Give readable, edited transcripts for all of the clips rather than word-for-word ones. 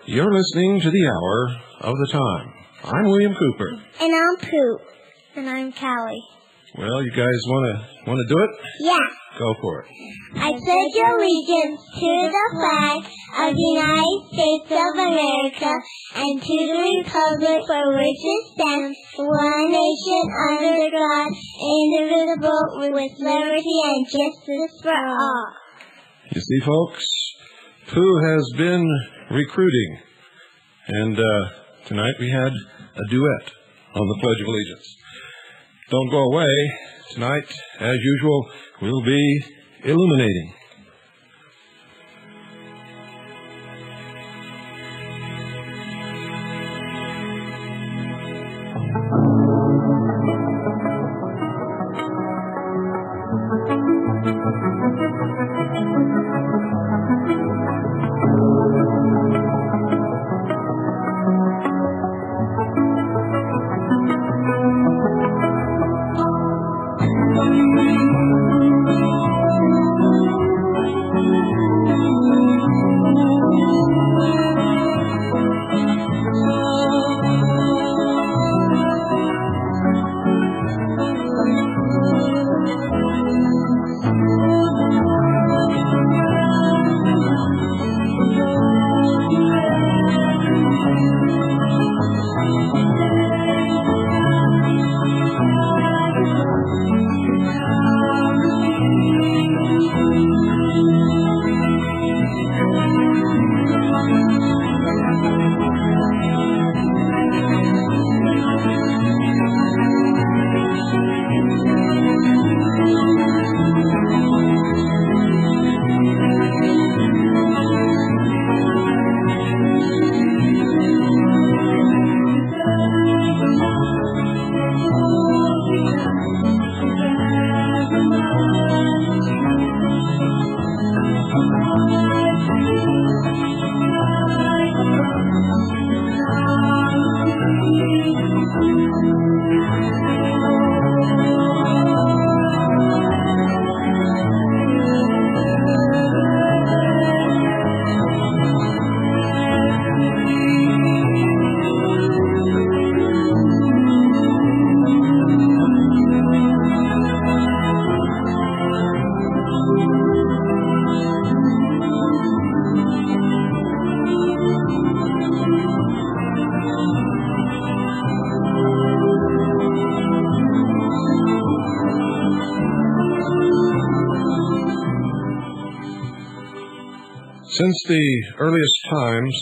You're listening to the Hour of the Time. I'm William Cooper. And I'm Pooh. And I'm Callie. Well, you guys want to do it? Yeah. Go for it. I pledge allegiance to the flag of the United States of America and to the republic for which it stands, one nation under God, indivisible, with liberty and justice for all. You see, folks, Pooh has been recruiting, and tonight we had a duet on the Pledge of Allegiance. Don't go away. Tonight, as usual, we'll be illuminating. Since the earliest times,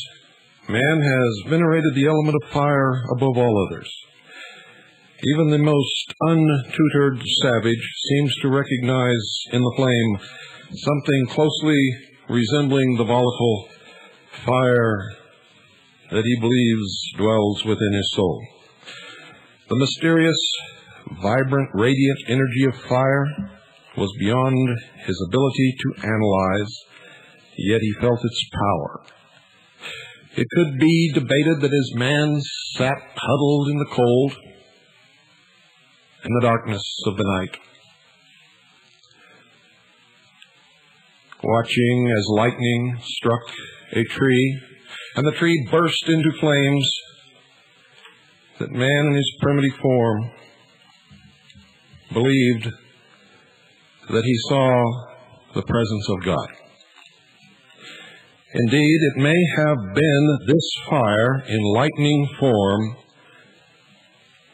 man has venerated the element of fire above all others. Even the most untutored savage seems to recognize in the flame something closely resembling the volatile fire that he believes dwells within his soul. The mysterious, vibrant, radiant energy of fire was beyond his ability to analyze, yet he felt its power. It could be debated that as man sat huddled in the cold, in the darkness of the night, watching as lightning struck a tree, and the tree burst into flames, that man in his primitive form believed that he saw the presence of God. Indeed, it may have been this fire in lightning form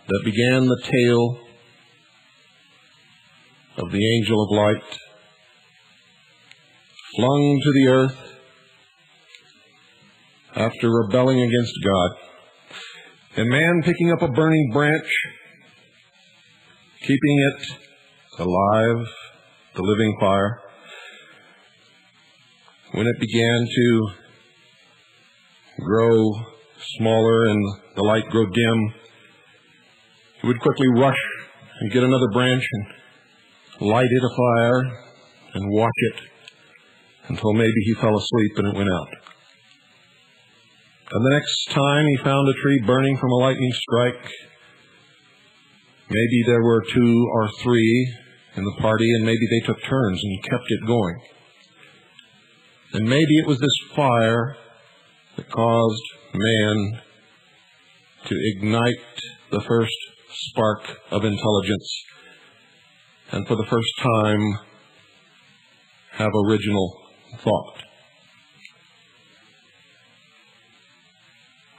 that began the tale of the angel of light, flung to the earth after rebelling against God, and man picking up a burning branch, keeping it alive, the living fire, when it began to grow smaller and the light grow dim, he would quickly rush and get another branch and light it afire and watch it until maybe he fell asleep and it went out. And the next time he found a tree burning from a lightning strike, maybe there were 2 or 3 in the party, and maybe they took turns and kept it going. And maybe it was this fire that caused man to ignite the first spark of intelligence, and for the first time have original thought.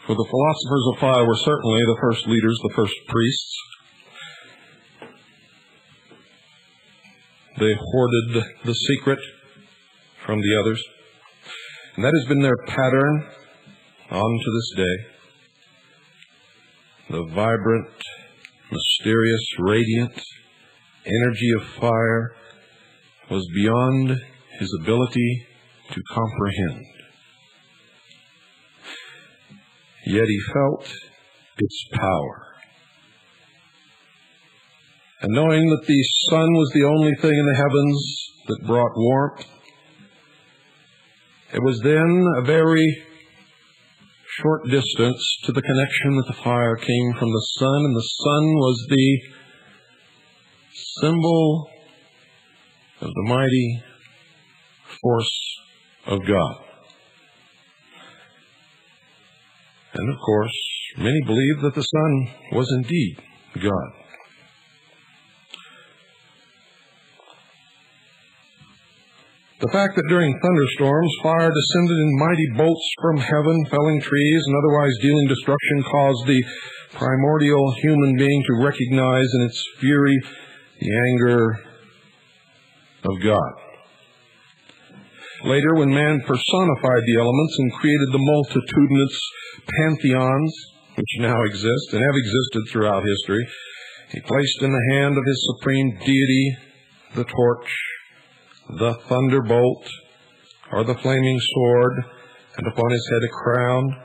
For the philosophers of fire were certainly the first leaders, the first priests. They hoarded the secret from the others, and that has been their pattern on to this day. The vibrant, mysterious, radiant energy of fire was beyond his ability to comprehend. Yet he felt its power. And knowing that the sun was the only thing in the heavens that brought warmth, it was then a very short distance to the connection that the fire came from the sun, and the sun was the symbol of the mighty force of God. And of course, many believed that the sun was indeed God. The fact that during thunderstorms, fire descended in mighty bolts from heaven, felling trees and otherwise dealing destruction, caused the primordial human being to recognize in its fury the anger of God. Later, when man personified the elements and created the multitudinous pantheons which now exist and have existed throughout history, he placed in the hand of his supreme deity the torch, the thunderbolt, or the flaming sword, and upon his head a crown,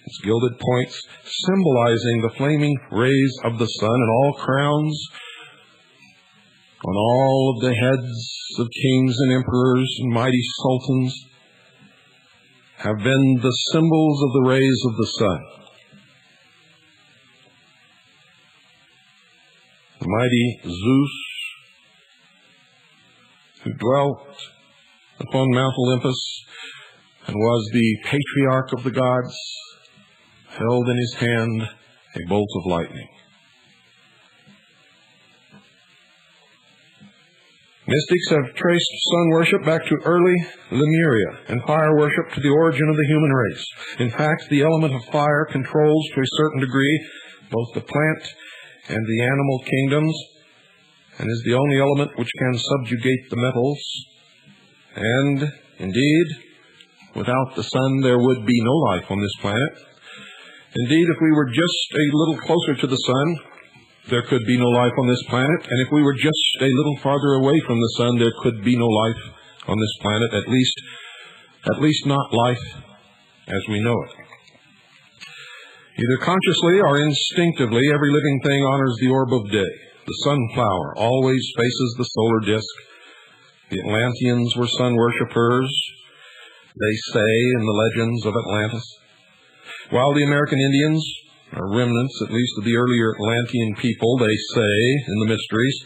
its gilded points symbolizing the flaming rays of the sun, and all crowns on all of the heads of kings and emperors and mighty sultans have been the symbols of the rays of the sun. The mighty Zeus, who dwelt upon Mount Olympus and was the patriarch of the gods, held in his hand a bolt of lightning. Mystics have traced sun worship back to early Lemuria and fire worship to the origin of the human race. In fact, the element of fire controls to a certain degree both the plant and the animal kingdoms, and is the only element which can subjugate the metals. And, indeed, without the sun there would be no life on this planet. Indeed, if we were just a little closer to the sun, there could be no life on this planet. And if we were just a little farther away from the sun, there could be no life on this planet, at least not life as we know it. Either consciously or instinctively, every living thing honors the orb of day. The sunflower always faces the solar disk. The Atlanteans were sun worshippers, they say in the legends of Atlantis, while the American Indians, or remnants at least of the earlier Atlantean people, they say in the mysteries,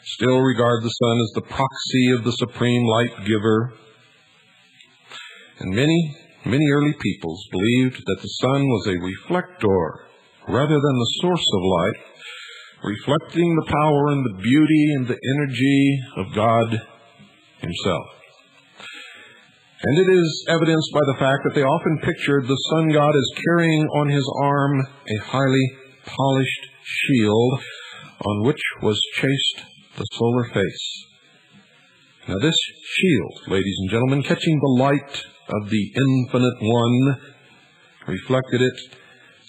still regard the sun as the proxy of the supreme light giver. And many early peoples believed that the sun was a reflector rather than the source of light, reflecting the power and the beauty and the energy of God himself. And it is evidenced by the fact that they often pictured the sun god as carrying on his arm a highly polished shield on which was chased the solar face. Now this shield, ladies and gentlemen, catching the light of the Infinite One, reflected it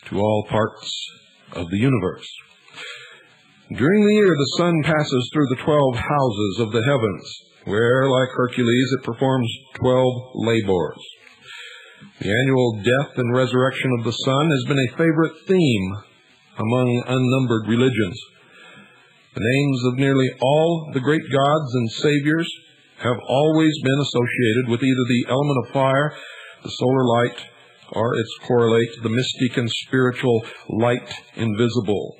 to all parts of the universe. During the year, the sun passes through the 12 houses of the heavens, where, like Hercules, it performs 12 labors. The annual death and resurrection of the sun has been a favorite theme among unnumbered religions. The names of nearly all the great gods and saviors have always been associated with either the element of fire, the solar light, or its correlate, the mystic and spiritual light invisible,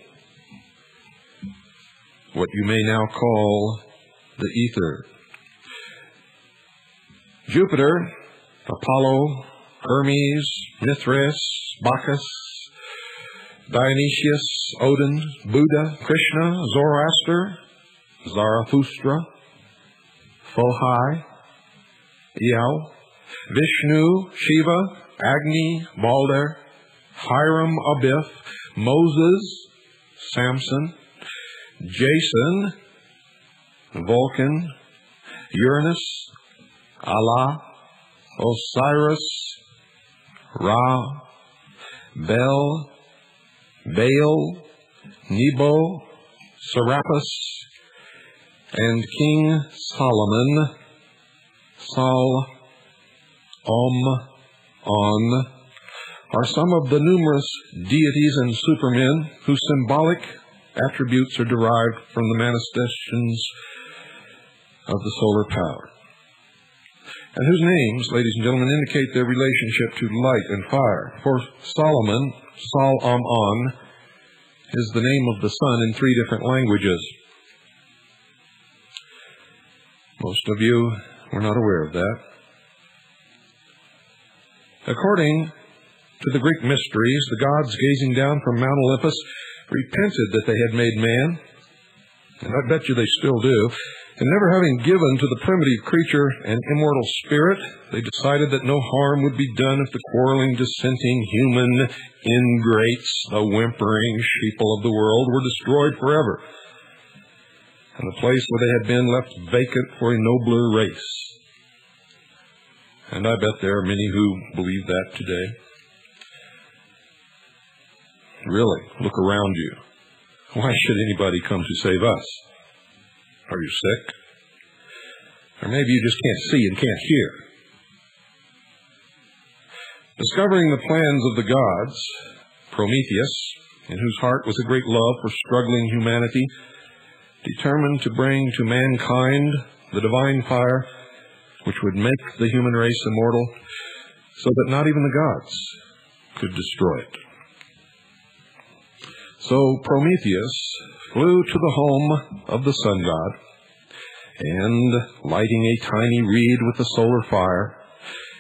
what you may now call the ether. Jupiter, Apollo, Hermes, Mithras, Bacchus, Dionysius, Odin, Buddha, Krishna, Zoroaster, Zarathustra, Fohai, Eo, Vishnu, Shiva, Agni, Balder, Hiram Abiff, Moses, Samson, Jason, Vulcan, Uranus, Allah, Osiris, Ra, Bel, Baal, Nebo, Serapis, and King Solomon, On, are some of the numerous deities and supermen whose symbolic attributes are derived from the manifestations of the solar power, and whose names, ladies and gentlemen, indicate their relationship to light and fire. For Solomon, Sol-Am-On, is the name of the sun in 3 different languages. Most of you were not aware of that. According to the Greek mysteries, the gods gazing down from Mount Olympus repented that they had made man, and I bet you they still do, and never having given to the primitive creature an immortal spirit, they decided that no harm would be done if the quarreling, dissenting human ingrates, the whimpering sheeple of the world, were destroyed forever, and the place where they had been left vacant for a nobler race. And I bet there are many who believe that today. Really, look around you. Why should anybody come to save us? Are you sick? Or maybe you just can't see and can't hear. Discovering the plans of the gods, Prometheus, in whose heart was a great love for struggling humanity, determined to bring to mankind the divine fire which would make the human race immortal, so that not even the gods could destroy it. So Prometheus flew to the home of the sun god, and, lighting a tiny reed with the solar fire,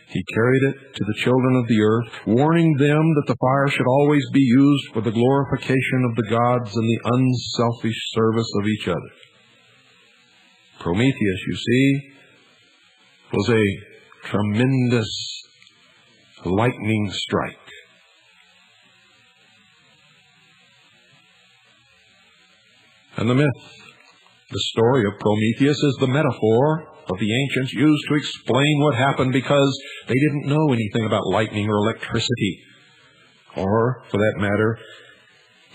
he carried it to the children of the earth, warning them that the fire should always be used for the glorification of the gods and the unselfish service of each other. Prometheus, you see, was a tremendous lightning strike. And the myth, the story of Prometheus, is the metaphor of the ancients used to explain what happened because they didn't know anything about lightning or electricity, or, for that matter,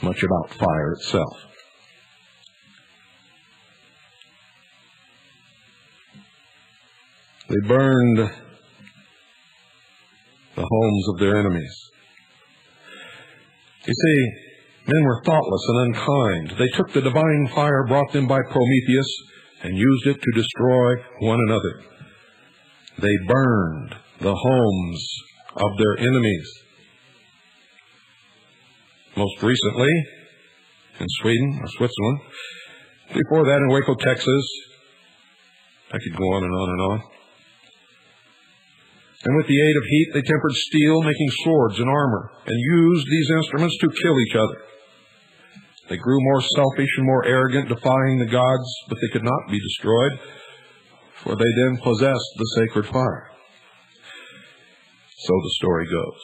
much about fire itself. They burned the homes of their enemies. You see, men were thoughtless and unkind. They took the divine fire brought them by Prometheus and used it to destroy one another. They burned the homes of their enemies. Most recently, in Sweden or Switzerland. Before that, in Waco, Texas. I could go on and on and on. And with the aid of heat, they tempered steel, making swords and armor, and used these instruments to kill each other. They grew more selfish and more arrogant, defying the gods, but they could not be destroyed, for they then possessed the sacred fire. So the story goes.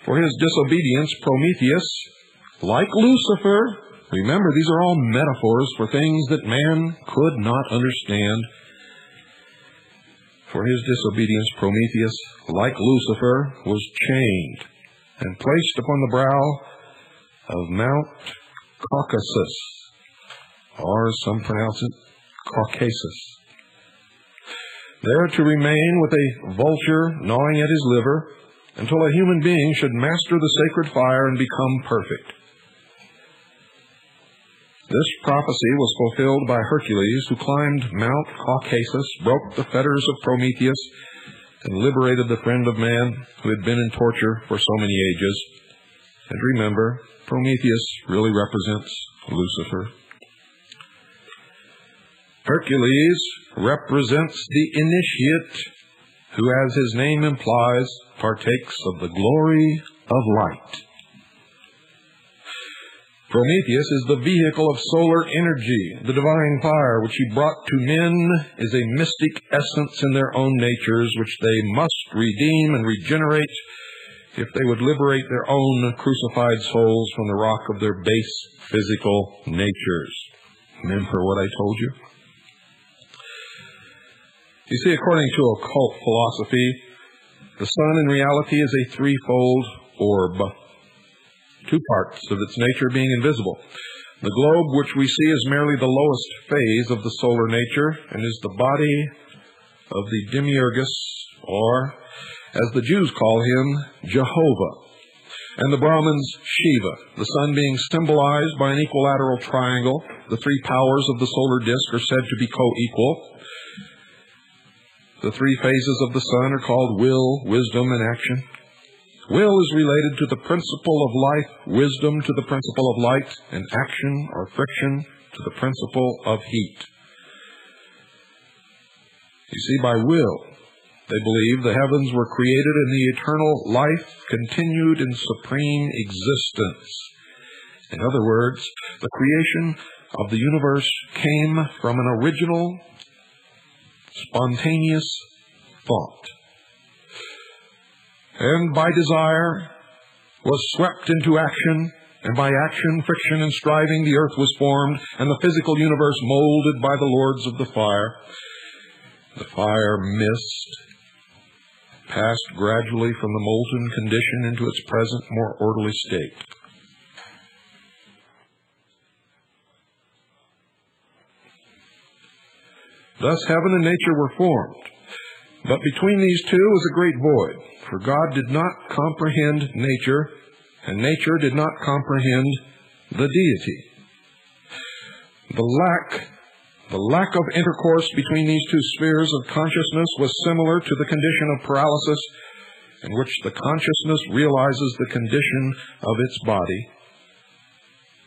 For his disobedience, Prometheus, like Lucifer, remember, these are all metaphors for things that man could not understand. For his disobedience, Prometheus, like Lucifer, was chained and placed upon the brow of Mount Caucasus, or as some pronounce it, Caucasus, there to remain with a vulture gnawing at his liver until a human being should master the sacred fire and become perfect. This prophecy was fulfilled by Hercules, who climbed Mount Caucasus, broke the fetters of Prometheus, and liberated the friend of man who had been in torture for so many ages. And remember, Prometheus really represents Lucifer. Hercules represents the initiate who, as his name implies, partakes of the glory of light. Prometheus is the vehicle of solar energy. The divine fire which he brought to men is a mystic essence in their own natures, which they must redeem and regenerate if they would liberate their own crucified souls from the rock of their base physical natures. Remember what I told you? You see, according to occult philosophy, the sun in reality is a threefold orb, two parts of its nature being invisible. The globe, which we see, is merely the lowest phase of the solar nature and is the body of the demiurgus, or, as the Jews call him, Jehovah, and the Brahmins, Shiva, the sun being symbolized by an equilateral triangle. The three powers of the solar disk are said to be co-equal. The three phases of the sun are called will, wisdom, and action. Will is related to the principle of life, wisdom to the principle of light, and action or friction to the principle of heat. You see, by will, they believe the heavens were created and the eternal life continued in supreme existence. In other words, the creation of the universe came from an original, spontaneous thought, and by desire was swept into action, and by action, friction, and striving the earth was formed, and the physical universe molded by the lords of the fire. The fire mist passed gradually from the molten condition into its present, more orderly state. Thus heaven and nature were formed. But between these two was a great void, for God did not comprehend nature, and nature did not comprehend the deity. The lack of intercourse between these two spheres of consciousness was similar to the condition of paralysis, in which the consciousness realizes the condition of its body.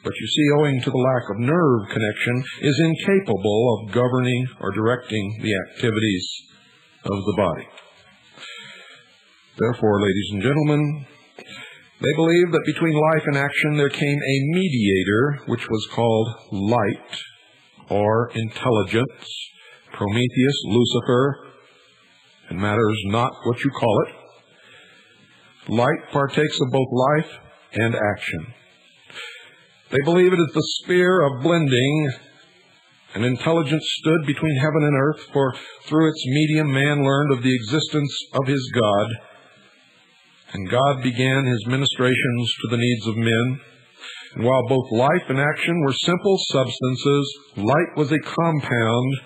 But you see, owing to the lack of nerve connection, is incapable of governing or directing the activities of the body. Therefore, ladies and gentlemen, they believe that between life and action there came a mediator, which was called light or intelligence, Prometheus, Lucifer, and matters not what you call it. Light partakes of both life and action. They believe it is the sphere of blending. An intelligence stood between heaven and earth, for through its medium man learned of the existence of his God, and God began his ministrations to the needs of men. And while both life and action were simple substances, light was a compound,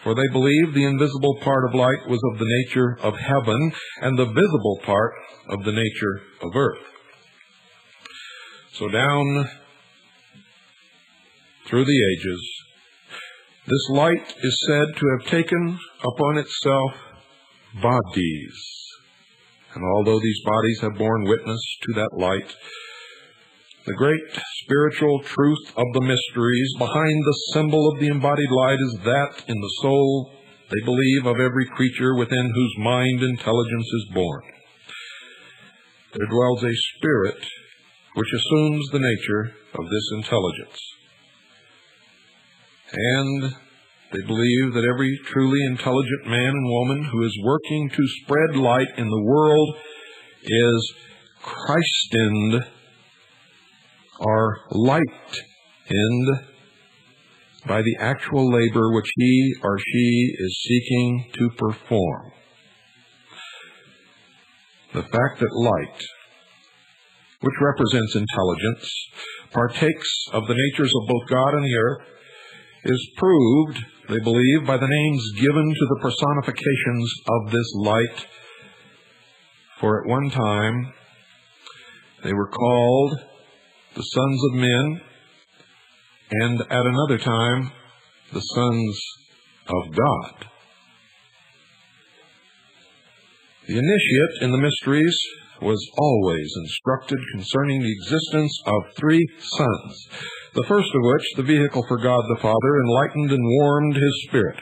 for they believed the invisible part of light was of the nature of heaven, and the visible part of the nature of earth. So down through the ages, this light is said to have taken upon itself bodies. And although these bodies have borne witness to that light, the great spiritual truth of the mysteries behind the symbol of the embodied light is that in the soul, they believe, of every creature within whose mind intelligence is born, there dwells a spirit which assumes the nature of this intelligence. And they believe that every truly intelligent man and woman who is working to spread light in the world is Christened or lightened by the actual labor which he or she is seeking to perform. The fact that light, which represents intelligence, partakes of the natures of both God and the earth, is proved, they believe, by the names given to the personifications of this light. For at one time, they were called the sons of men, and at another time, the sons of God. The initiate in the mysteries was always instructed concerning the existence of three sons, the first of which, the vehicle for God the Father, enlightened and warmed his spirit.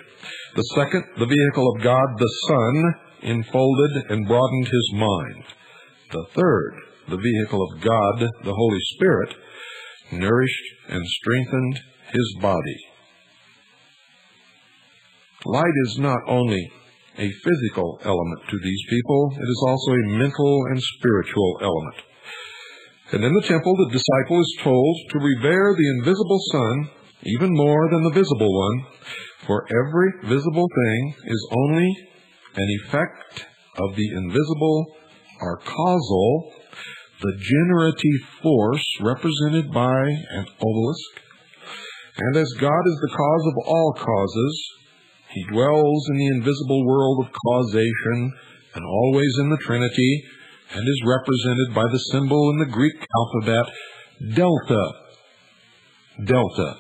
The second, the vehicle of God the Son, enfolded and broadened his mind. The third, the vehicle of God the Holy Spirit, nourished and strengthened his body. Light is not only a physical element to these people, it is also a mental and spiritual element. And in the temple, the disciple is told to revere the invisible Son even more than the visible one, for every visible thing is only an effect of the invisible or causal, the generative force represented by an obelisk. And as God is the cause of all causes, he dwells in the invisible world of causation and always in the Trinity, and is represented by the symbol in the Greek alphabet, delta. Delta.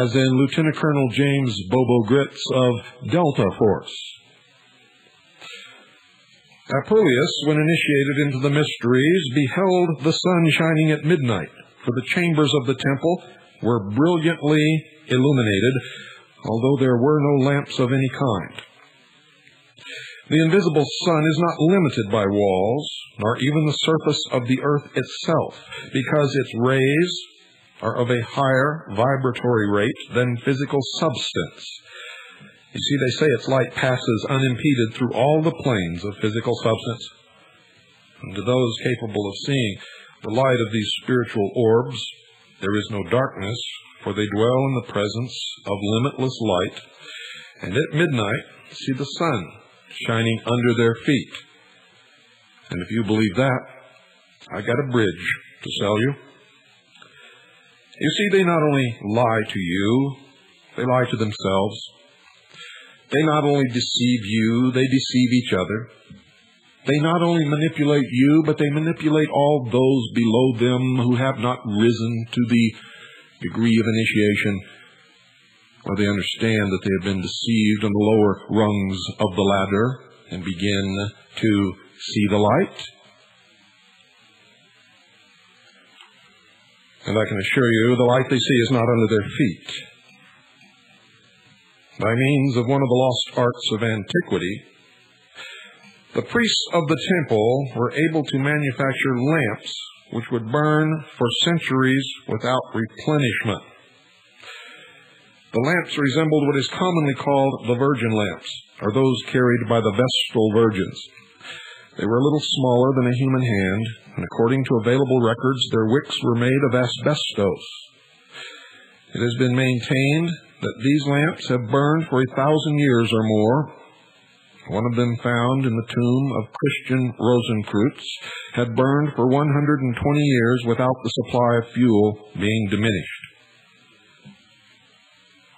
As in Lieutenant Colonel James Bobo Gritz of Delta Force. Apuleius, when initiated into the mysteries, beheld the sun shining at midnight, for the chambers of the temple were brilliantly illuminated, although there were no lamps of any kind. The invisible sun is not limited by walls, nor even the surface of the earth itself, because its rays are of a higher vibratory rate than physical substance. You see, they say its light passes unimpeded through all the planes of physical substance. And to those capable of seeing the light of these spiritual orbs, there is no darkness, for they dwell in the presence of limitless light, and at midnight see the sun shining under their feet. And if you believe that, I got a bridge to sell you. You see, they not only lie to you, they lie to themselves. They not only deceive you, they deceive each other. They not only manipulate you, but they manipulate all those below them who have not risen to the degree of initiation, or they understand that they have been deceived on the lower rungs of the ladder and begin to see the light. And I can assure you, the light they see is not under their feet. By means of one of the lost arts of antiquity, the priests of the temple were able to manufacture lamps which would burn for centuries without replenishment. The lamps resembled what is commonly called the virgin lamps, or those carried by the Vestal virgins. They were a little smaller than a human hand, and according to available records, their wicks were made of asbestos. It has been maintained that these lamps have burned for 1,000 years or more. One of them, found in the tomb of Christian Rosenkreutz, had burned for 120 years without the supply of fuel being diminished.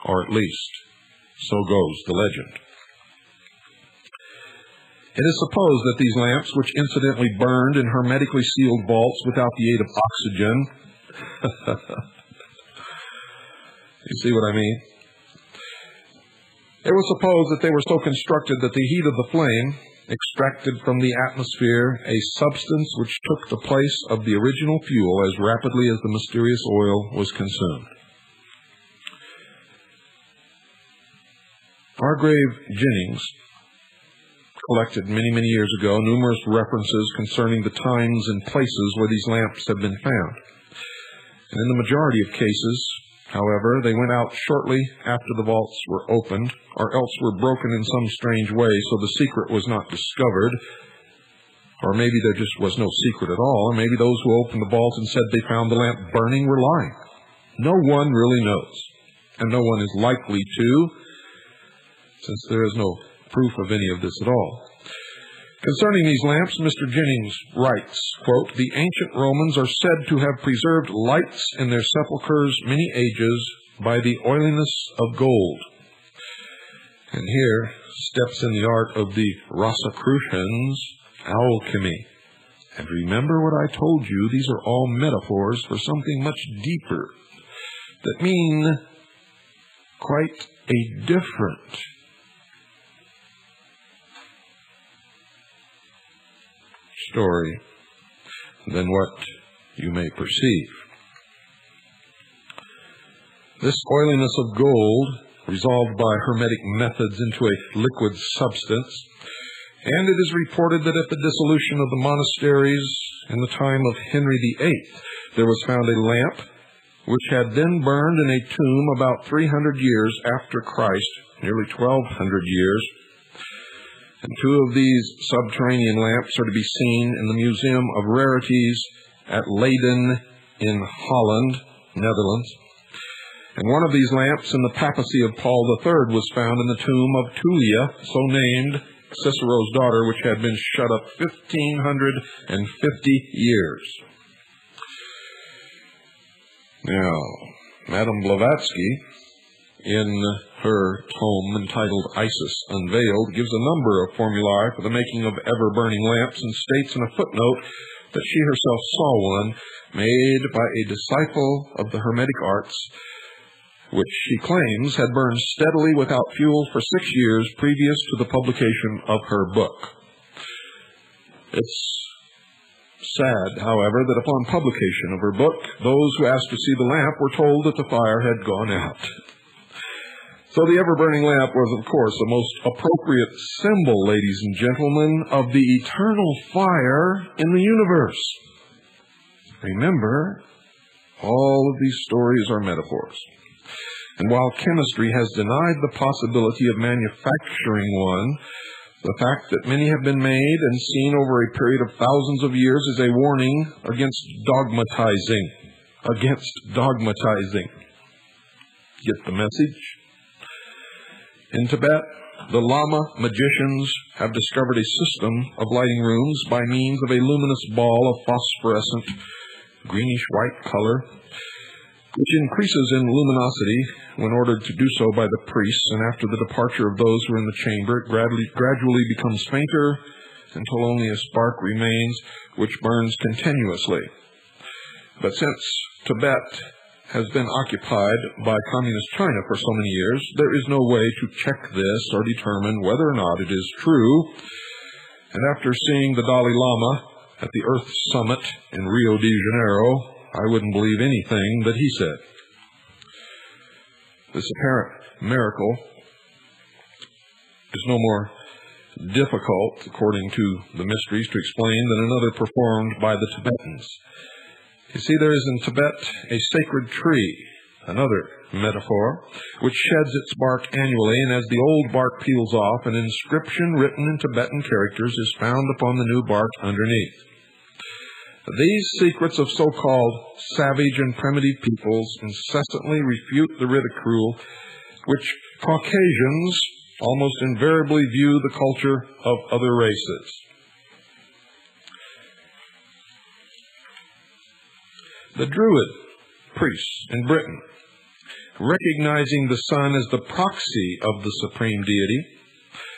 Or at least, so goes the legend. It is supposed that these lamps, which incidentally burned in hermetically sealed vaults without the aid of oxygen, you see what I mean? It was supposed that they were so constructed that the heat of the flame extracted from the atmosphere a substance which took the place of the original fuel as rapidly as the mysterious oil was consumed. Hargrave Jennings collected many years ago numerous references concerning the times and places where these lamps have been found. And in the majority of cases, however, they went out shortly after the vaults were opened, or else were broken in some strange way, so the secret was not discovered. Or maybe there just was no secret at all, or maybe those who opened the vault and said they found the lamp burning were lying. No one really knows, and no one is likely to, since there is no proof of any of this at all. Concerning these lamps, Mr. Jennings writes, quote, "The ancient Romans are said to have preserved lights in their sepulchres many ages by the oiliness of gold." And here steps in the art of the Rosicrucians, alchemy. And remember what I told you, these are all metaphors for something much deeper that mean quite a different story than what you may perceive. This oiliness of gold, resolved by hermetic methods into a liquid substance, and it is reported that at the dissolution of the monasteries in the time of Henry VIII, there was found a lamp which had then burned in a tomb about 300 years after Christ, nearly 1,200 years. And two of these subterranean lamps are to be seen in the Museum of Rarities at Leiden in Holland, Netherlands. And one of these lamps in the papacy of Paul III was found in the tomb of Tullia, so named, Cicero's daughter, which had been shut up 1,550 years. Now, Madame Blavatsky, in her tome entitled Isis Unveiled, gives a number of formulae for the making of ever-burning lamps and states in a footnote that she herself saw one made by a disciple of the Hermetic arts, which she claims had burned steadily without fuel for 6 years previous to the publication of her book. It's sad, however, that upon publication of her book, those who asked to see the lamp were told that the fire had gone out. So the ever-burning lamp was, of course, the most appropriate symbol, ladies and gentlemen, of the eternal fire in the universe. Remember, all of these stories are metaphors. And while chemistry has denied the possibility of manufacturing one, the fact that many have been made and seen over a period of thousands of years is a warning against dogmatizing. Get the message? In Tibet, the Lama magicians have discovered a system of lighting rooms by means of a luminous ball of phosphorescent greenish-white color, which increases in luminosity when ordered to do so by the priests, and after the departure of those who are in the chamber, it gradually becomes fainter until only a spark remains, which burns continuously. But since Tibet has been occupied by communist China for so many years, there is no way to check this or determine whether or not it is true. And after seeing the Dalai Lama at the Earth Summit in Rio de Janeiro, I wouldn't believe anything that he said. This apparent miracle is no more difficult, according to the mysteries, to explain than another performed by the Tibetans. You see, there is in Tibet a sacred tree, another metaphor, which sheds its bark annually, and as the old bark peels off, an inscription written in Tibetan characters is found upon the new bark underneath. These secrets of so-called savage and primitive peoples incessantly refute the ridicule which Caucasians almost invariably view the culture of other races. The Druid priests in Britain, recognizing the sun as the proxy of the supreme deity,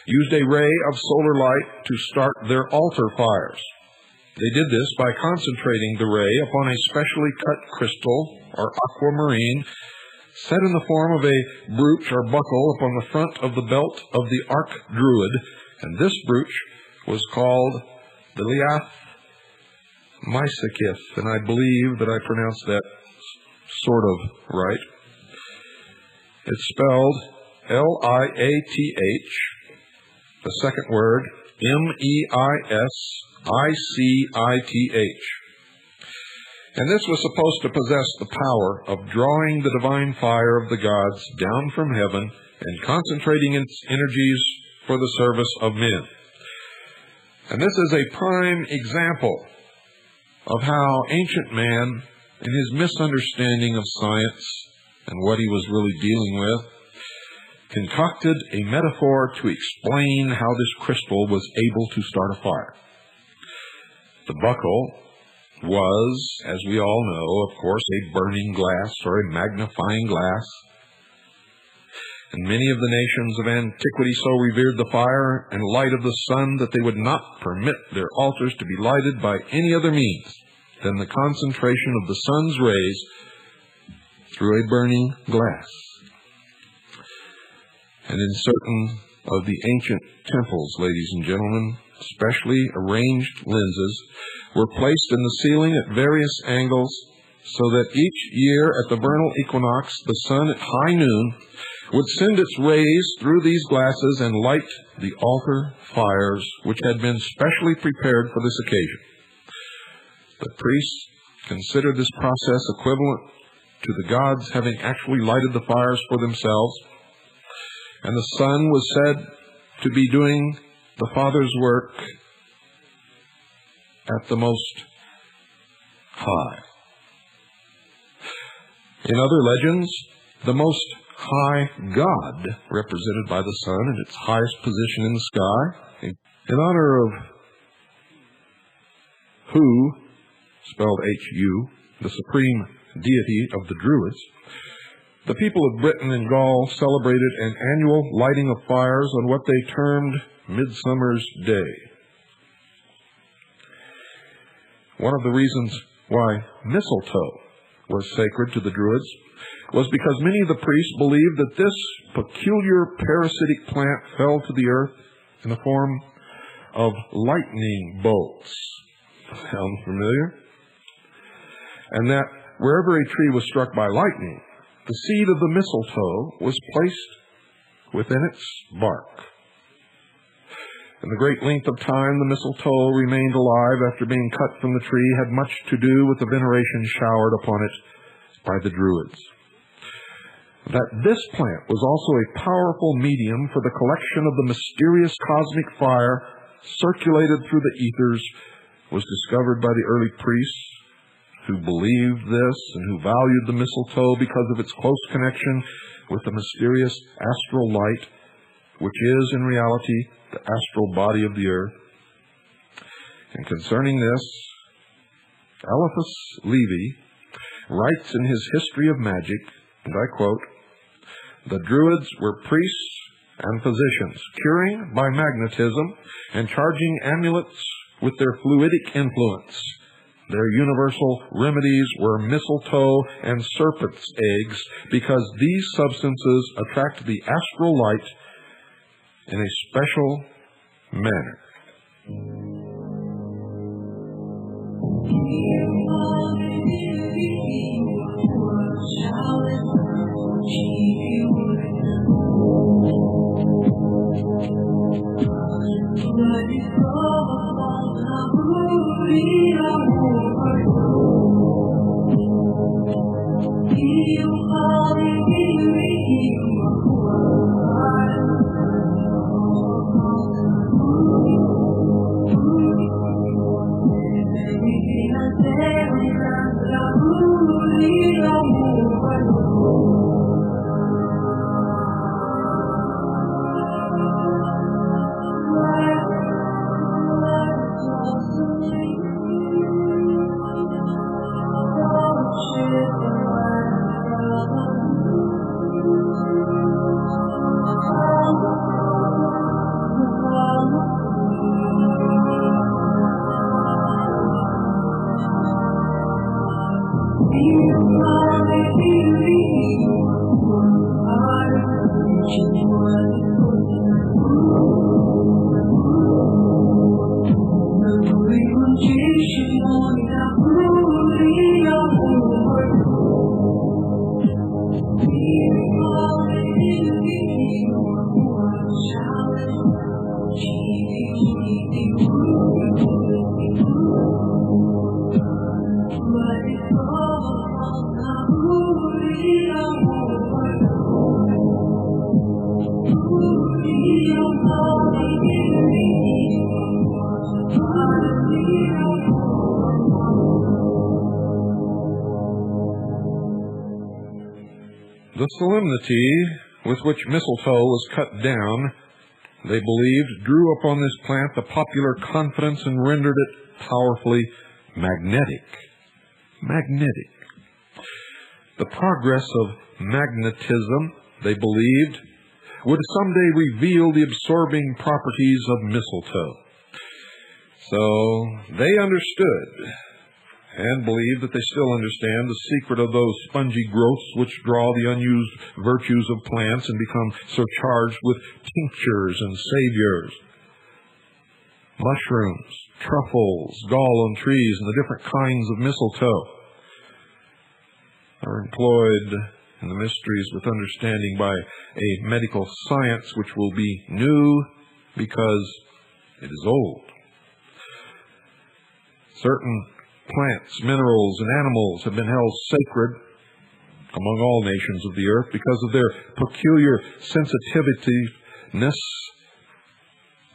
used a ray of solar light to start their altar fires. They did this by concentrating the ray upon a specially cut crystal or aquamarine set in the form of a brooch or buckle upon the front of the belt of the arch-druid, and this brooch was called the Liath Mysakith, and I believe that I pronounced that sort of right. It's spelled Liath, the second word, Meisicith. And this was supposed to possess the power of drawing the divine fire of the gods down from heaven and concentrating its energies for the service of men. And this is a prime example of how ancient man, in his misunderstanding of science and what he was really dealing with, concocted a metaphor to explain how this crystal was able to start a fire. The buckle was, as we all know, of course, a burning glass or a magnifying glass. And many of the nations of antiquity so revered the fire and light of the sun that they would not permit their altars to be lighted by any other means than the concentration of the sun's rays through a burning glass. And in certain of the ancient temples, ladies and gentlemen, specially arranged lenses were placed in the ceiling at various angles so that each year at the vernal equinox, the sun at high noon would send its rays through these glasses and light the altar fires which had been specially prepared for this occasion. The priests considered this process equivalent to the gods having actually lighted the fires for themselves, and the sun was said to be doing the Father's work at the Most High. In other legends, the Most High God, represented by the sun in its highest position in the sky, in honor of Pooh, spelled H-U, the supreme deity of the Druids, the people of Britain and Gaul celebrated an annual lighting of fires on what they termed Midsummer's Day. One of the reasons why mistletoe was sacred to the Druids was because many of the priests believed that this peculiar parasitic plant fell to the earth in the form of lightning bolts. Sound familiar? And that wherever a tree was struck by lightning, the seed of the mistletoe was placed within its bark. In the great length of time the mistletoe remained alive after being cut from the tree had much to do with the veneration showered upon it by the Druids. That this plant was also a powerful medium for the collection of the mysterious cosmic fire circulated through the ethers was discovered by the early priests who believed this and who valued the mistletoe because of its close connection with the mysterious astral light, which is in reality the astral body of the earth. And concerning this, Eliphas Levi writes in his History of Magic, and I quote, "The Druids were priests and physicians, curing by magnetism and charging amulets with their fluidic influence. Their universal remedies were mistletoe and serpent's eggs because these substances attract the astral light in a special manner." The solemnity with which mistletoe was cut down, they believed, drew upon this plant the popular confidence and rendered it powerfully magnetic. Magnetic. The progress of magnetism, they believed, would someday reveal the absorbing properties of mistletoe. So they understood, and believe that they still understand, the secret of those spongy growths which draw the unused virtues of plants and become surcharged with tinctures and saviors. Mushrooms, truffles, gall on trees, and the different kinds of mistletoe are employed in the mysteries with understanding by a medical science which will be new because it is old. Certain plants, minerals, and animals have been held sacred among all nations of the earth because of their peculiar sensitiveness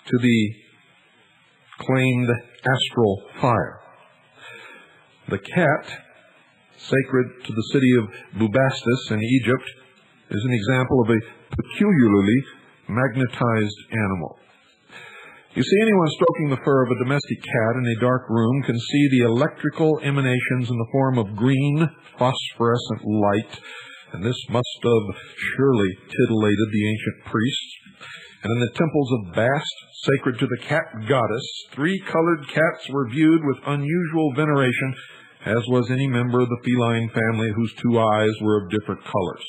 to the claimed astral fire. The cat, sacred to the city of Bubastis in Egypt, is an example of a peculiarly magnetized animal. You see, anyone stroking the fur of a domestic cat in a dark room can see the electrical emanations in the form of green phosphorescent light, and this must have surely titillated the ancient priests. And in the temples of Bast, sacred to the cat goddess, 3 colored cats were viewed with unusual veneration, as was any member of the feline family whose 2 eyes were of different colors.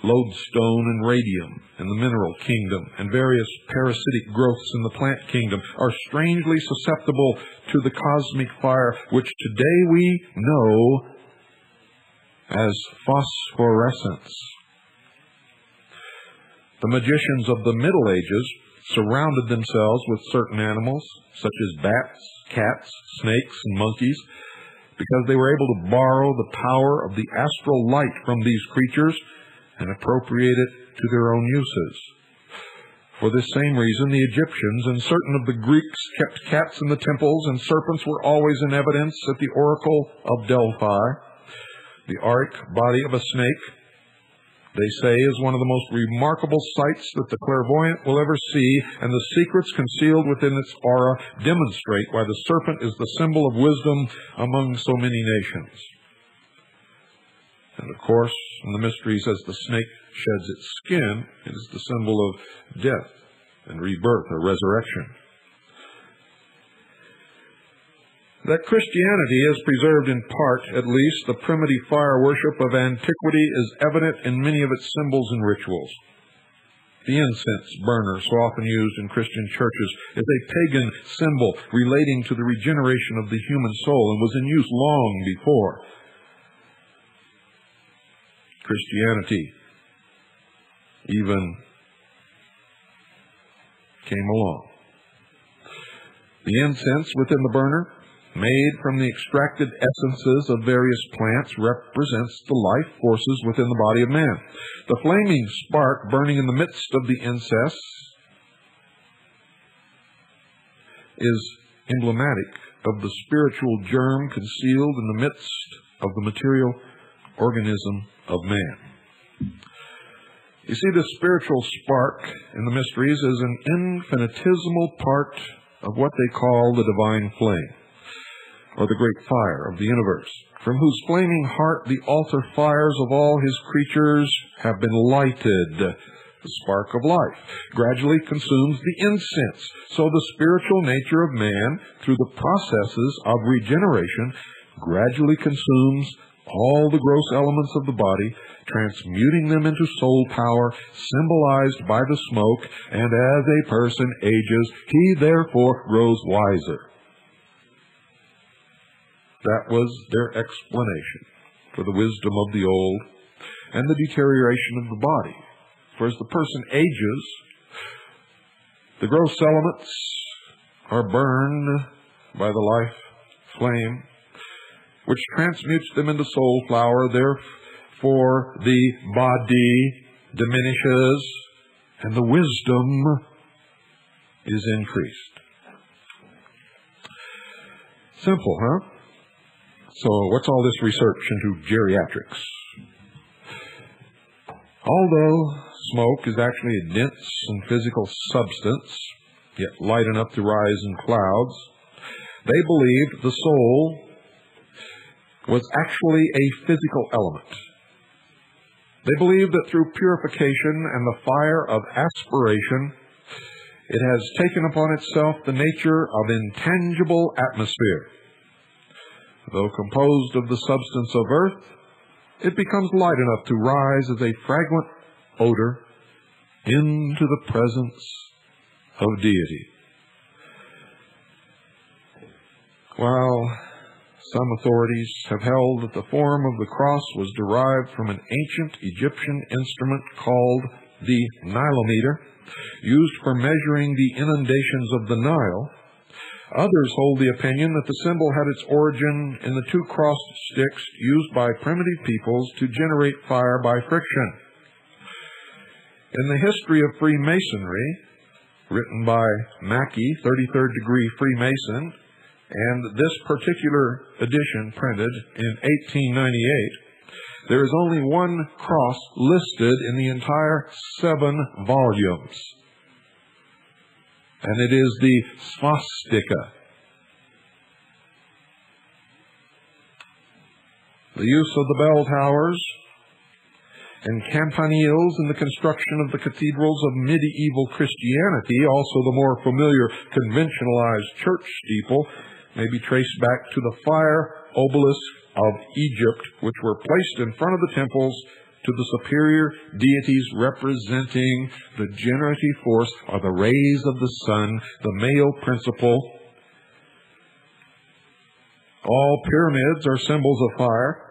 Lodestone and radium in the mineral kingdom and various parasitic growths in the plant kingdom are strangely susceptible to the cosmic fire which today we know as phosphorescence. The magicians of the Middle Ages surrounded themselves with certain animals, such as bats, cats, snakes, and monkeys, because they were able to borrow the power of the astral light from these creatures and appropriate it to their own uses. For this same reason, the Egyptians and certain of the Greeks kept cats in the temples, and serpents were always in evidence at the oracle of Delphi. The arc body of a snake, they say, is one of the most remarkable sights that the clairvoyant will ever see, and the secrets concealed within its aura demonstrate why the serpent is the symbol of wisdom among so many nations. And of course, in the mysteries, as the snake sheds its skin, it is the symbol of death and rebirth or resurrection. That Christianity has preserved in part, at least, the primitive fire worship of antiquity is evident in many of its symbols and rituals. The incense burner, so often used in Christian churches, is a pagan symbol relating to the regeneration of the human soul and was in use long before Christianity even came along. The incense within the burner, made from the extracted essences of various plants, represents the life forces within the body of man. The flaming spark burning in the midst of the incense is emblematic of the spiritual germ concealed in the midst of the material organism of man. You see, the spiritual spark in the mysteries is an infinitesimal part of what they call the divine flame, or the great fire of the universe, from whose flaming heart the altar fires of all his creatures have been lighted. The spark of life gradually consumes the incense, so the spiritual nature of man, through the processes of regeneration, gradually consumes all the gross elements of the body, transmuting them into soul power, symbolized by the smoke, and as a person ages, he therefore grows wiser. That was their explanation for the wisdom of the old and the deterioration of the body. For as the person ages, the gross elements are burned by the life flame, which transmutes them into soul flower. Therefore, the body diminishes and the wisdom is increased. Simple, huh? So what's all this research into geriatrics? Although smoke is actually a dense and physical substance, yet light enough to rise in clouds, they believed the soul was actually a physical element. They believed that through purification and the fire of aspiration, it has taken upon itself the nature of intangible atmosphere. Though composed of the substance of earth, it becomes light enough to rise as a fragrant odor into the presence of deity. While some authorities have held that the form of the cross was derived from an ancient Egyptian instrument called the Nilometer, used for measuring the inundations of the Nile, others hold the opinion that the symbol had its origin in the two crossed sticks used by primitive peoples to generate fire by friction. In the History of Freemasonry, written by Mackey, 33rd degree Freemason, and this particular edition printed in 1898, there is only one cross listed in the entire 7 volumes. And it is the swastika. The use of the bell towers and campaniles in the construction of the cathedrals of medieval Christianity, also the more familiar conventionalized church steeple, may be traced back to the fire obelisks of Egypt, which were placed in front of the temples to the superior deities representing the generative force or the rays of the sun, the male principle. All pyramids are symbols of fire,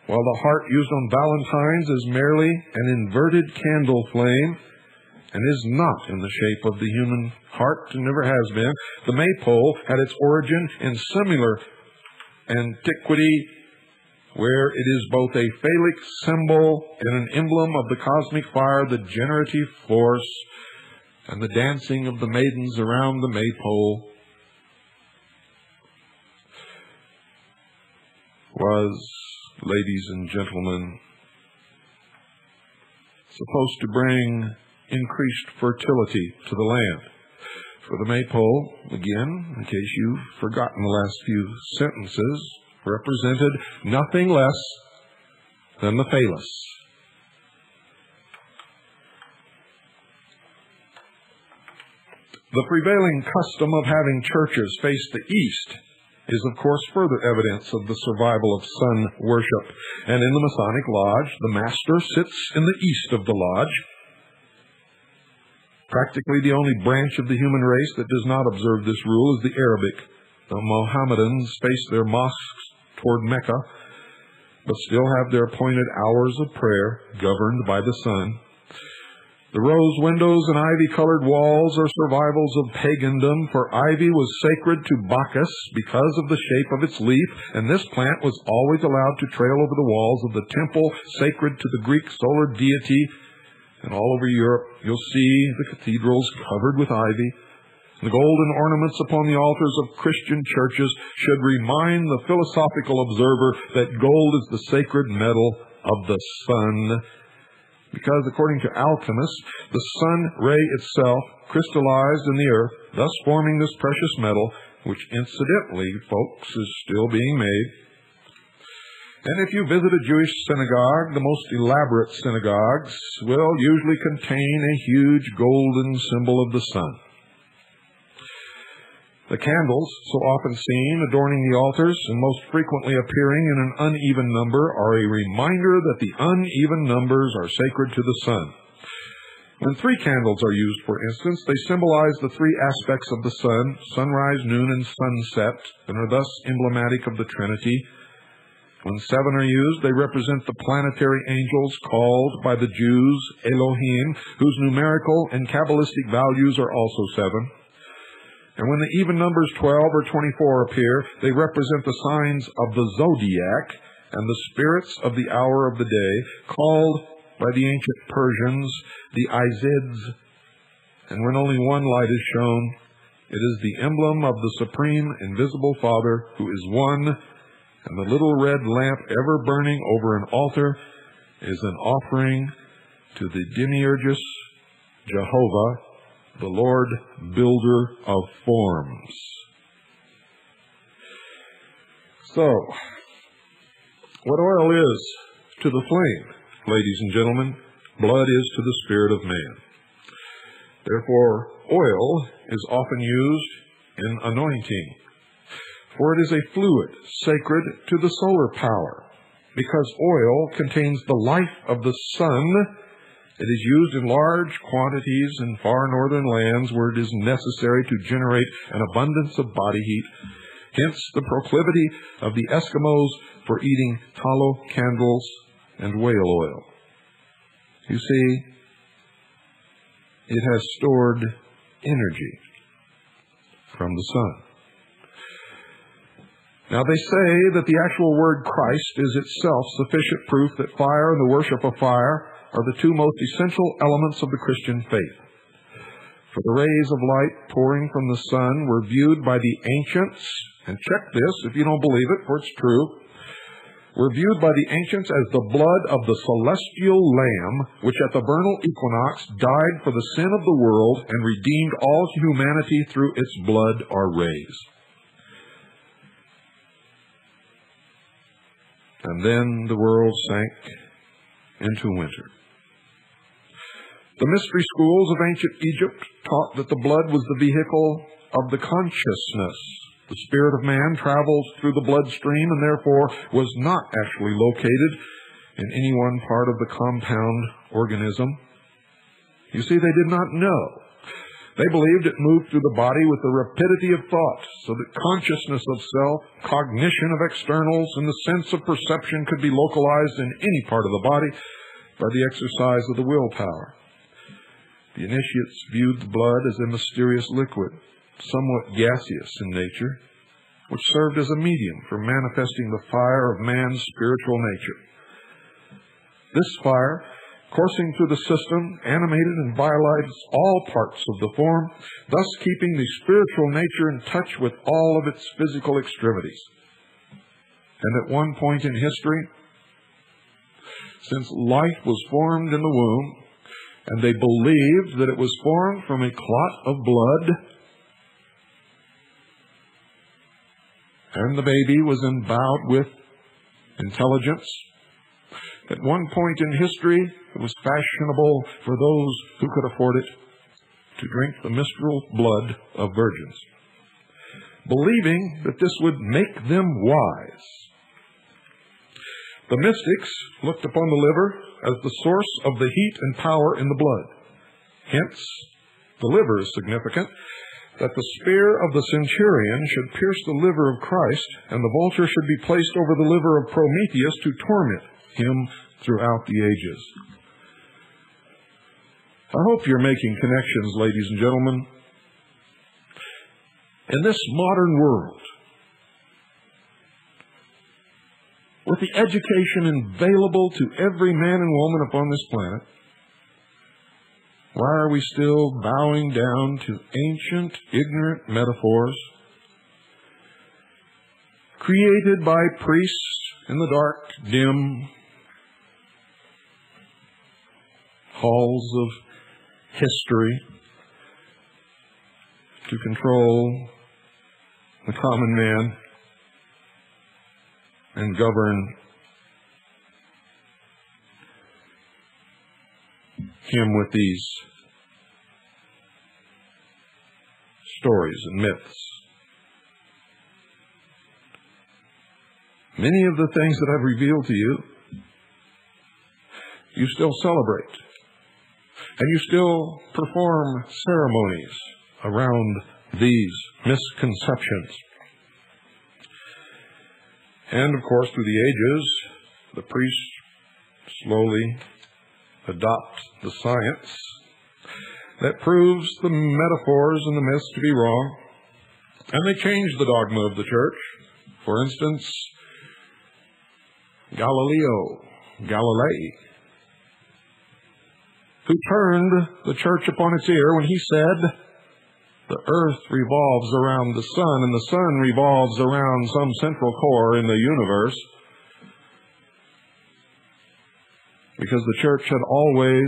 while the heart used on Valentine's is merely an inverted candle flame and is not in the shape of the human heart and never has been. The maypole had its origin in similar antiquity, where it is both a phallic symbol and an emblem of the cosmic fire, the generative force, and the dancing of the maidens around the maypole was, ladies and gentlemen, supposed to bring increased fertility to the land. For the maypole, again, in case you've forgotten the last few sentences, represented nothing less than the phallus. The prevailing custom of having churches face the east is, of course, further evidence of the survival of sun worship. And in the Masonic Lodge, the master sits in the east of the lodge, practically the only branch of the human race that does not observe this rule is the Arabic. The Mohammedans face their mosques toward Mecca, but still have their appointed hours of prayer governed by the sun. The rose windows and ivy-colored walls are survivals of pagandom, for ivy was sacred to Bacchus because of the shape of its leaf, and this plant was always allowed to trail over the walls of the temple sacred to the Greek solar deity. And all over Europe, you'll see the cathedrals covered with ivy. The golden ornaments upon the altars of Christian churches should remind the philosophical observer that gold is the sacred metal of the sun, because according to alchemists, the sun ray itself crystallized in the earth, thus forming this precious metal, which incidentally, folks, is still being made. And if you visit a Jewish synagogue, the most elaborate synagogues will usually contain a huge golden symbol of the sun. The candles, so often seen adorning the altars and most frequently appearing in an uneven number, are a reminder that the uneven numbers are sacred to the sun. When 3 candles are used, for instance, they symbolize the 3 aspects of the sun, sunrise, noon, and sunset, and are thus emblematic of the Trinity. When 7 are used, they represent the planetary angels called by the Jews Elohim, whose numerical and Kabbalistic values are also 7. And when the even numbers 12 or 24 appear, they represent the signs of the zodiac and the spirits of the hour of the day, called by the ancient Persians the Izids. And when only one light is shown, it is the emblem of the Supreme Invisible Father, who is one, and the little red lamp ever burning over an altar is an offering to the demiurgus Jehovah, the Lord builder of forms. So, what oil is to the flame, ladies and gentlemen, blood is to the spirit of man. Therefore, oil is often used in anointing, for it is a fluid sacred to the solar power. Because oil contains the life of the sun, it is used in large quantities in far northern lands where it is necessary to generate an abundance of body heat. Hence the proclivity of the Eskimos for eating tallow candles and whale oil. You see, it has stored energy from the sun. Now they say that the actual word Christ is itself sufficient proof that fire and the worship of fire are the two most essential elements of the Christian faith. For the rays of light pouring from the sun were viewed by the ancients, and check this if you don't believe it, for it's true, were viewed by the ancients as the blood of the celestial Lamb, which at the vernal equinox died for the sin of the world and redeemed all humanity through its blood or rays. And then the world sank into winter. The mystery schools of ancient Egypt taught that the blood was the vehicle of the consciousness. The spirit of man travels through the bloodstream and therefore was not actually located in any one part of the compound organism. You see, they did not know. They believed it moved through the body with the rapidity of thought, so that consciousness of self, cognition of externals, and the sense of perception could be localized in any part of the body by the exercise of the willpower. The initiates viewed the blood as a mysterious liquid, somewhat gaseous in nature, which served as a medium for manifesting the fire of man's spiritual nature. This fire, coursing through the system, animated and vitalized all parts of the form, thus keeping the spiritual nature in touch with all of its physical extremities. And at one point in history, since life was formed in the womb, and they believed that it was formed from a clot of blood, and the baby was endowed with intelligence. At one point in history, it was fashionable for those who could afford it to drink the menstrual blood of virgins, believing that this would make them wise. The mystics looked upon the liver as the source of the heat and power in the blood. Hence, the liver is significant, that the spear of the centurion should pierce the liver of Christ, and the vulture should be placed over the liver of Prometheus to torment him throughout the ages. I hope you're making connections, ladies and gentlemen. In this modern world, with the education available to every man and woman upon this planet, why are we still bowing down to ancient, ignorant metaphors created by priests in the dark, dim halls of history to control the common man and govern him with these stories and myths? Many of the things that I've revealed to you, you still celebrate, and you still perform ceremonies around these misconceptions. And, of course, through the ages, the priests slowly adopt the science that proves the metaphors and the myths to be wrong, and they change the dogma of the church. For instance, Galilei, who turned the church upon its ear when he said, the earth revolves around the sun, and the sun revolves around some central core in the universe. because the church had always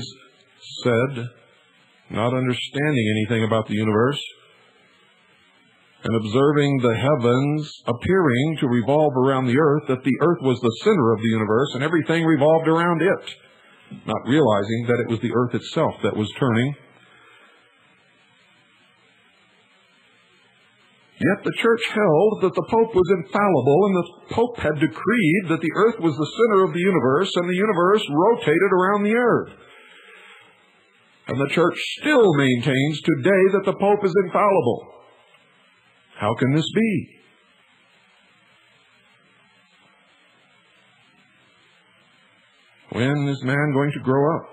said, not understanding anything about the universe, and observing the heavens appearing to revolve around the earth, that the earth was the center of the universe and everything revolved around it, not realizing that it was the earth itself that was turning. Yet the church held that the Pope was infallible, and the Pope had decreed that the earth was the center of the universe, and the universe rotated around the earth. And the church still maintains today that the Pope is infallible. How can this be? When is man going to grow up?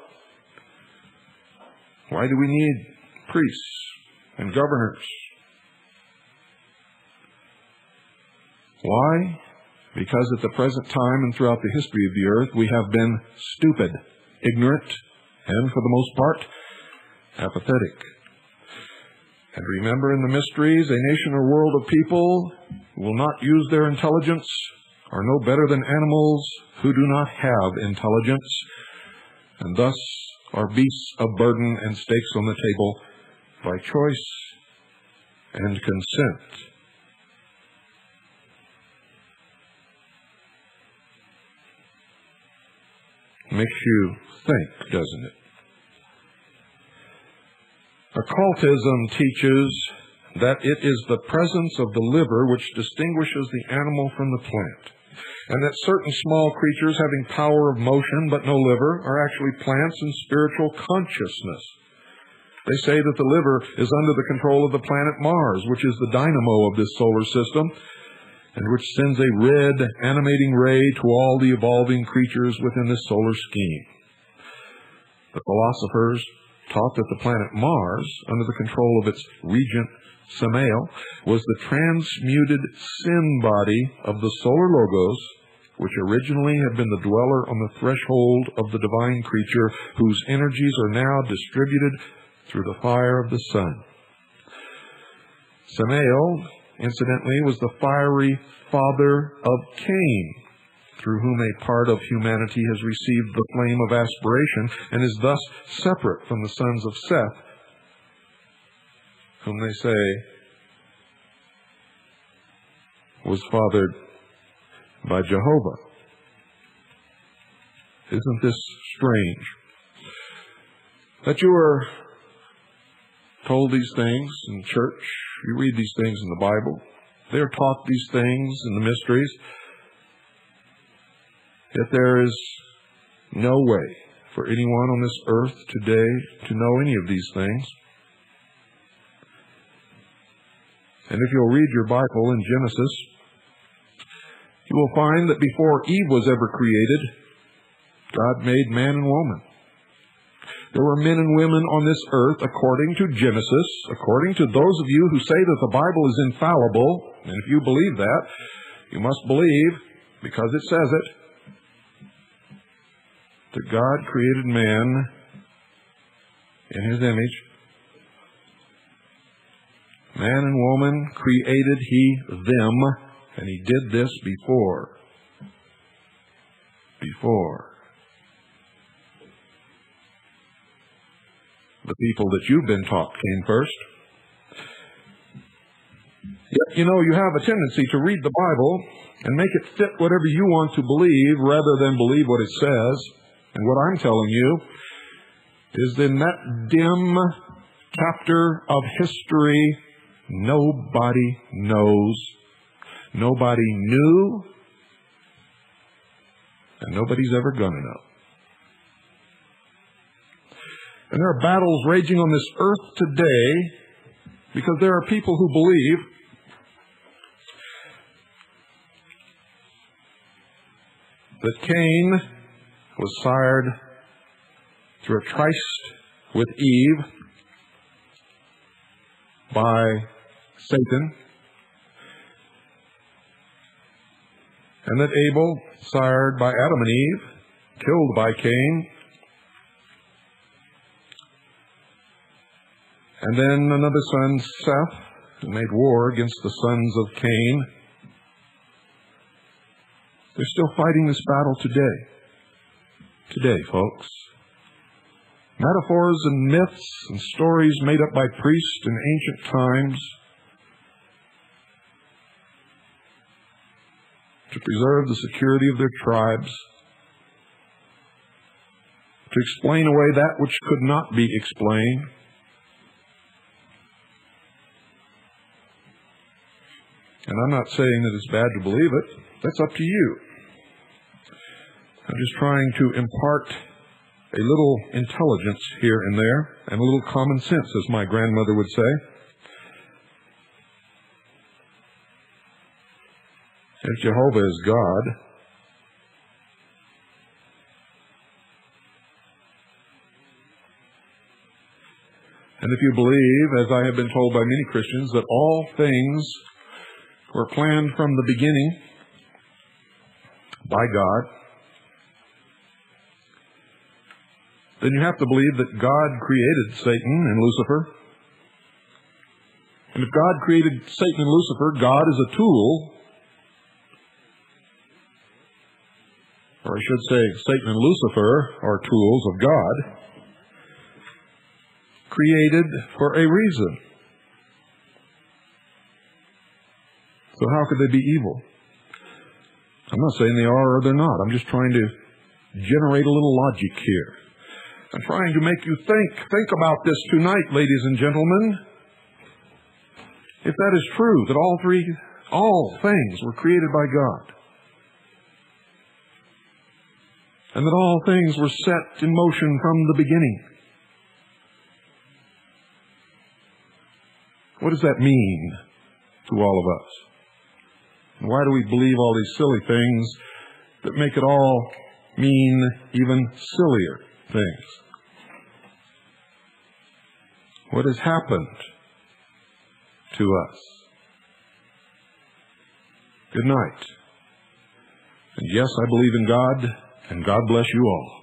Why do we need priests and governors? Why? Because at the present time and throughout the history of the earth, we have been stupid, ignorant, and for the most part, apathetic. And remember, in the mysteries, a nation or world of people who will not use their intelligence are no better than animals who do not have intelligence, and thus are beasts of burden and stakes on the table by choice and consent. Makes you think, doesn't it? Occultism teaches that it is the presence of the liver which distinguishes the animal from the plant, and that certain small creatures having power of motion but no liver are actually plants in spiritual consciousness. They say that the liver is under the control of the planet Mars, which is the dynamo of this solar system, and which sends a red animating ray to all the evolving creatures within this solar scheme. The philosophers taught that the planet Mars, under the control of its regent Samael, was the transmuted sin body of the solar logos, which originally had been the dweller on the threshold of the divine creature, whose energies are now distributed through the fire of the sun. Samael, incidentally, was the fiery father of Cain, through whom a part of humanity has received the flame of aspiration and is thus separate from the sons of Seth, whom they say was fathered by Jehovah. Isn't this strange? That you are told these things in church, you read these things in the Bible, they are taught these things in the mysteries, yet there is no way for anyone on this earth today to know any of these things. And if you'll read your Bible in Genesis, you will find that before Eve was ever created, God made man and woman. There were men and women on this earth according to Genesis, according to those of you who say that the Bible is infallible, and if you believe that, you must believe, because it says it, that God created man in His image. Man and woman created He them, and He did this before. The people that you've been taught came first. Yet, you have a tendency to read the Bible and make it fit whatever you want to believe rather than believe what it says. And what I'm telling you is in that dim chapter of history, nobody knows, nobody knew, and nobody's ever going to know. And there are battles raging on this earth today because there are people who believe that Cain was sired through a tryst with Eve by Satan, and that Abel, sired by Adam and Eve, killed by Cain, and then another son, Seth, who made war against the sons of Cain. They're still fighting this battle today. today, folks. Metaphors and myths and stories made up by priests in ancient times to preserve the security of their tribes, to explain away that which could not be explained. And I'm not saying that it's bad to believe it. That's up to you. I'm just trying to impart a little intelligence here and there, and a little common sense, as my grandmother would say. If Jehovah is God, and if you believe, as I have been told by many Christians, that all things were planned from the beginning by God, then you have to believe that God created Satan and Lucifer. And if God created Satan and Lucifer, God is a tool, or I should say Satan and Lucifer are tools of God, created for a reason. So how could they be evil? I'm not saying they are or they're not. I'm just trying to generate a little logic here. I'm trying to make you think about this tonight, ladies and gentlemen. If that is true, that all things were created by God, and that all things were set in motion from the beginning, what does that mean to all of us? And why do we believe all these silly things that make it all mean even sillier things? What has happened to us? Good night. And yes, I believe in God, and God bless you all.